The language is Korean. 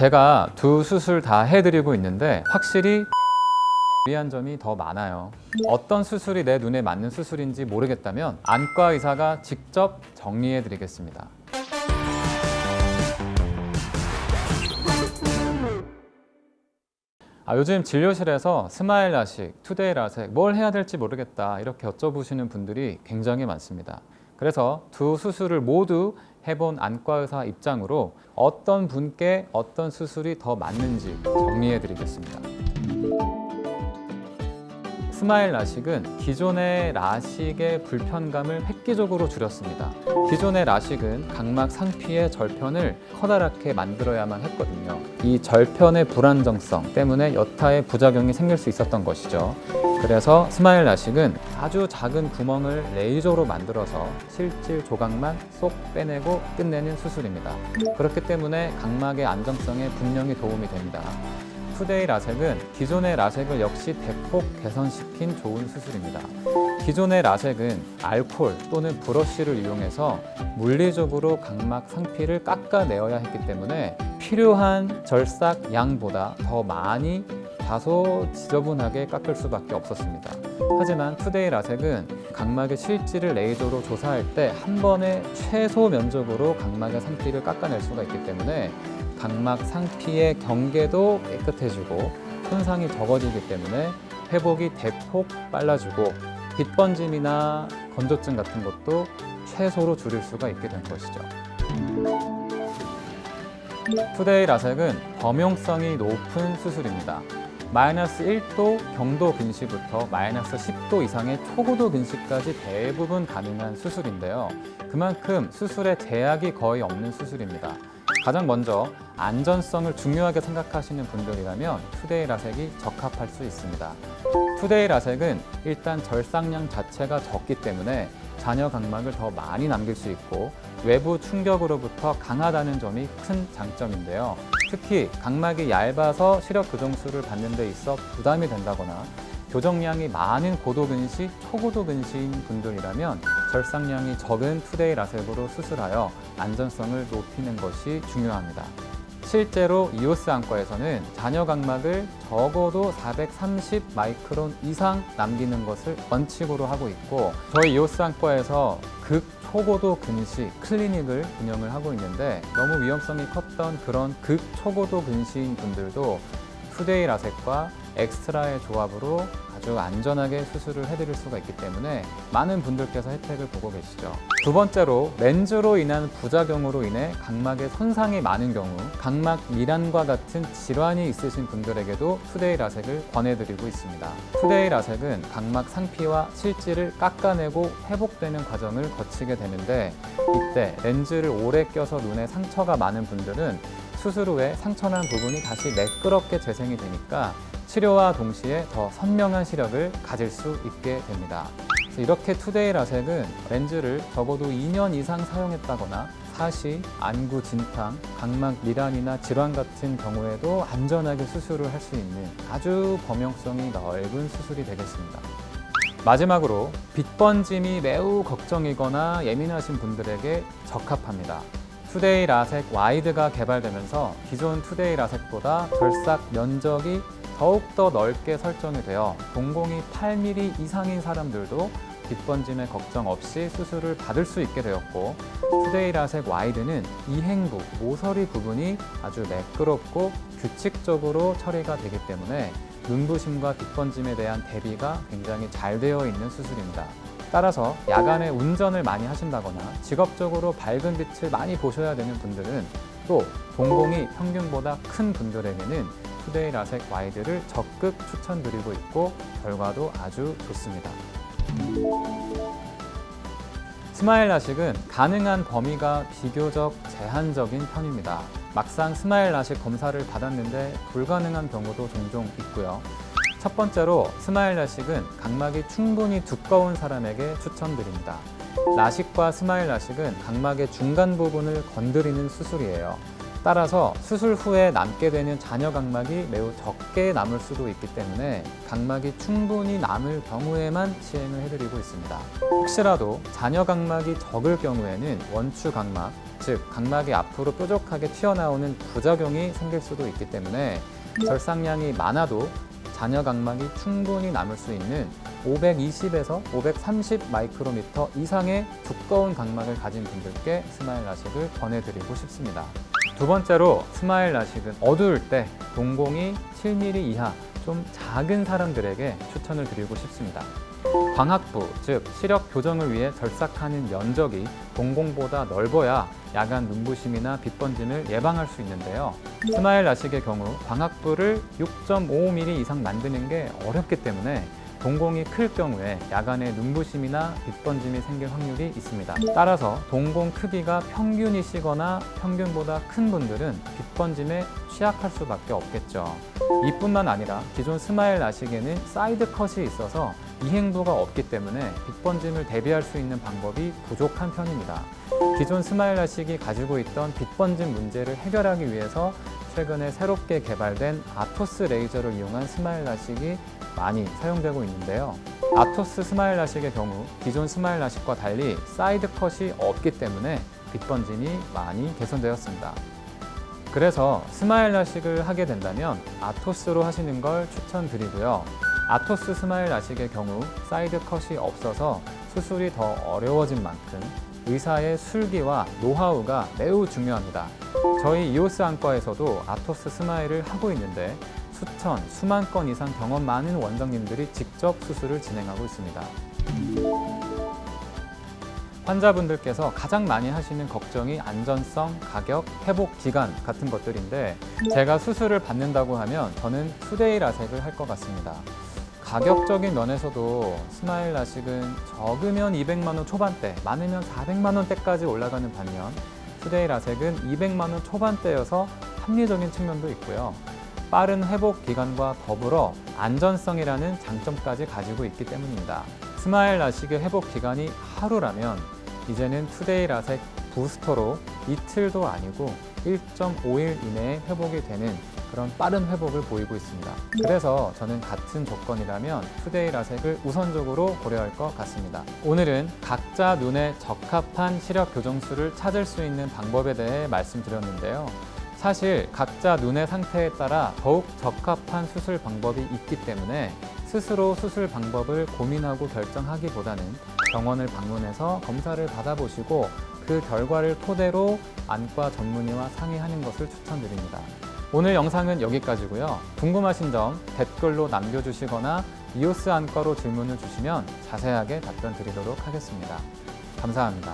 제가 두 수술 다 해드리고 있는데 확실히 유리한 점이 더 많아요. 어떤 수술이 내 눈에 맞는 수술인지 모르겠다면 안과 의사가 직접 정리해 드리겠습니다. 요즘 진료실에서 스마일 라식, 투데이 라섹 뭘 해야 될지 모르겠다 이렇게 여쭤보시는 분들이 굉장히 많습니다. 그래서 두 수술을 모두 해본 안과 의사 입장으로 어떤 분께 어떤 수술이 더 맞는지 정리해 드리겠습니다. 스마일 라식은 기존의 라식의 불편감을 획기적으로 줄였습니다. 기존의 라식은 각막 상피의 절편을 커다랗게 만들어야만 했거든요. 이 절편의 불안정성 때문에 여타의 부작용이 생길 수 있었던 것이죠. 그래서 스마일 라식은 아주 작은 구멍을 레이저로 만들어서 실질 조각만 쏙 빼내고 끝내는 수술입니다. 그렇기 때문에 각막의 안정성에 분명히 도움이 됩니다. 투데이 라섹은 기존의 라섹을 역시 대폭 개선시킨 좋은 수술입니다. 기존의 라섹은 알코올 또는 브러쉬를 이용해서 물리적으로 각막 상피를 깎아내어야 했기 때문에 필요한 절삭 양보다 더 많이 다소 지저분하게 깎을 수밖에 없었습니다. 하지만 투데이 라섹은 각막의 실질을 레이저로 조사할 때 한 번에 최소 면적으로 각막의 상피를 깎아낼 수가 있기 때문에 각막 상피의 경계도 깨끗해지고 손상이 적어지기 때문에 회복이 대폭 빨라지고 빗번짐이나 건조증 같은 것도 최소로 줄일 수가 있게 된 것이죠. 투데이 라섹은 범용성이 높은 수술입니다. 마이너스 1도 경도 근시부터 마이너스 10도 이상의 초고도 근시까지 대부분 가능한 수술인데요. 그만큼 수술에 제약이 거의 없는 수술입니다. 가장 먼저 안전성을 중요하게 생각하시는 분들이라면 투데이 라섹이 적합할 수 있습니다. 투데이 라섹은 일단 절삭량 자체가 적기 때문에 잔여 각막을 더 많이 남길 수 있고 외부 충격으로부터 강하다는 점이 큰 장점인데요. 특히 각막이 얇아서 시력 교정술을 받는 데 있어 부담이 된다거나 교정량이 많은 고도 근시, 초고도 근시인 분들이라면 절삭량이 적은 투데이 라섹으로 수술하여 안전성을 높이는 것이 중요합니다. 실제로 이오스 안과에서는 잔여 각막을 적어도 430 마이크론 이상 남기는 것을 원칙으로 하고 있고 저희 이오스 안과에서 극 초고도 근시 클리닉을 운영을 하고 있는데 너무 위험성이 컸던 그런 극 초고도 근시인 분들도 투데이 라섹과 엑스트라의 조합으로 아주 안전하게 수술을 해드릴 수가 있기 때문에 많은 분들께서 혜택을 보고 계시죠. 두 번째로 렌즈로 인한 부작용으로 인해 각막에 손상이 많은 경우 각막 미란과 같은 질환이 있으신 분들에게도 투데이 라섹을 권해드리고 있습니다. 투데이 라섹은 각막 상피와 실질을 깎아내고 회복되는 과정을 거치게 되는데 이때 렌즈를 오래 껴서 눈에 상처가 많은 분들은 수술 후에 상처난 부분이 다시 매끄럽게 재생이 되니까 치료와 동시에 더 선명한 시력을 가질 수 있게 됩니다. 그래서 이렇게 투데이 라섹은 렌즈를 적어도 2년 이상 사용했다거나 사시, 안구 진탕, 각막 미란이나 질환 같은 경우에도 안전하게 수술을 할 수 있는 아주 범용성이 넓은 수술이 되겠습니다. 마지막으로 빗번짐이 매우 걱정이거나 예민하신 분들에게 적합합니다. 투데이 라섹 와이드가 개발되면서 기존 투데이 라섹보다 절삭 면적이 더욱더 넓게 설정이 되어 동공이 8mm 이상인 사람들도 빗번짐의 걱정 없이 수술을 받을 수 있게 되었고 투데이 라섹 와이드는 이행부, 모서리 부분이 아주 매끄럽고 규칙적으로 처리가 되기 때문에 눈부심과 빗번짐에 대한 대비가 굉장히 잘 되어 있는 수술입니다. 따라서 야간에 운전을 많이 하신다거나 직업적으로 밝은 빛을 많이 보셔야 되는 분들은 또 동공이 평균보다 큰 분들에게는 투데이 라섹 와이드를 적극 추천드리고 있고 결과도 아주 좋습니다. 스마일 라식은 가능한 범위가 비교적 제한적인 편입니다. 막상 스마일 라식 검사를 받았는데 불가능한 경우도 종종 있고요. 첫 번째로 스마일 라식은 각막이 충분히 두꺼운 사람에게 추천드립니다. 라식과 스마일 라식은 각막의 중간 부분을 건드리는 수술이에요. 따라서 수술 후에 남게 되는 잔여 각막이 매우 적게 남을 수도 있기 때문에 각막이 충분히 남을 경우에만 시행을 해드리고 있습니다. 혹시라도 잔여 각막이 적을 경우에는 원추 각막, 즉 각막이 앞으로 뾰족하게 튀어나오는 부작용이 생길 수도 있기 때문에 절삭량이 많아도 잔여 각막이 충분히 남을 수 있는 520에서 530 마이크로미터 이상의 두꺼운 각막을 가진 분들께 스마일 라식을 권해드리고 싶습니다. 두 번째로 스마일 라식은 어두울 때 동공이 7mm 이하 좀 작은 사람들에게 추천을 드리고 싶습니다. 광학부, 즉 시력 교정을 위해 절삭하는 면적이 동공보다 넓어야 야간 눈부심이나 빛번짐을 예방할 수 있는데요. 스마일 라식의 경우 광학부를 6.5mm 이상 만드는 게 어렵기 때문에 동공이 클 경우에 야간에 눈부심이나 빛번짐이 생길 확률이 있습니다. 따라서 동공 크기가 평균이시거나 평균보다 큰 분들은 빛번짐에 취약할 수밖에 없겠죠. 이뿐만 아니라 기존 스마일 라식에는 사이드 컷이 있어서 이행부가 없기 때문에 빛번짐을 대비할 수 있는 방법이 부족한 편입니다. 기존 스마일 라식이 가지고 있던 빛번짐 문제를 해결하기 위해서 최근에 새롭게 개발된 아토스 레이저를 이용한 스마일 라식이 많이 사용되고 있는데요. 아토스 스마일 라식의 경우 기존 스마일 라식과 달리 사이드 컷이 없기 때문에 빛번짐이 많이 개선되었습니다. 그래서 스마일 라식을 하게 된다면 아토스로 하시는 걸 추천드리고요. 아토스 스마일 라식의 경우 사이드 컷이 없어서 수술이 더 어려워진 만큼 의사의 술기와 노하우가 매우 중요합니다. 저희 이오스 안과에서도 아토스 스마일을 하고 있는데 수천, 수만 건 이상 경험 많은 원장님들이 직접 수술을 진행하고 있습니다. 환자분들께서 가장 많이 하시는 걱정이 안전성, 가격, 회복 기간 같은 것들인데 제가 수술을 받는다고 하면 저는 투데이 라섹을 할 것 같습니다. 가격적인 면에서도 스마일 라식은 적으면 200만 원 초반대, 많으면 400만 원대까지 올라가는 반면 투데이 라섹은 200만 원 초반대여서 합리적인 측면도 있고요. 빠른 회복 기간과 더불어 안전성이라는 장점까지 가지고 있기 때문입니다. 스마일 라식의 회복 기간이 하루라면 이제는 투데이 라섹 부스터로 이틀도 아니고 1.5일 이내에 회복이 되는 그런 빠른 회복을 보이고 있습니다. 그래서 저는 같은 조건이라면 투데이 라섹을 우선적으로 고려할 것 같습니다. 오늘은 각자 눈에 적합한 시력 교정술을 찾을 수 있는 방법에 대해 말씀드렸는데요. 사실 각자 눈의 상태에 따라 더욱 적합한 수술 방법이 있기 때문에 스스로 수술 방법을 고민하고 결정하기보다는 병원을 방문해서 검사를 받아보시고 그 결과를 토대로 안과 전문의와 상의하는 것을 추천드립니다. 오늘 영상은 여기까지고요. 궁금하신 점 댓글로 남겨주시거나 이오스 안과로 질문을 주시면 자세하게 답변 드리도록 하겠습니다. 감사합니다.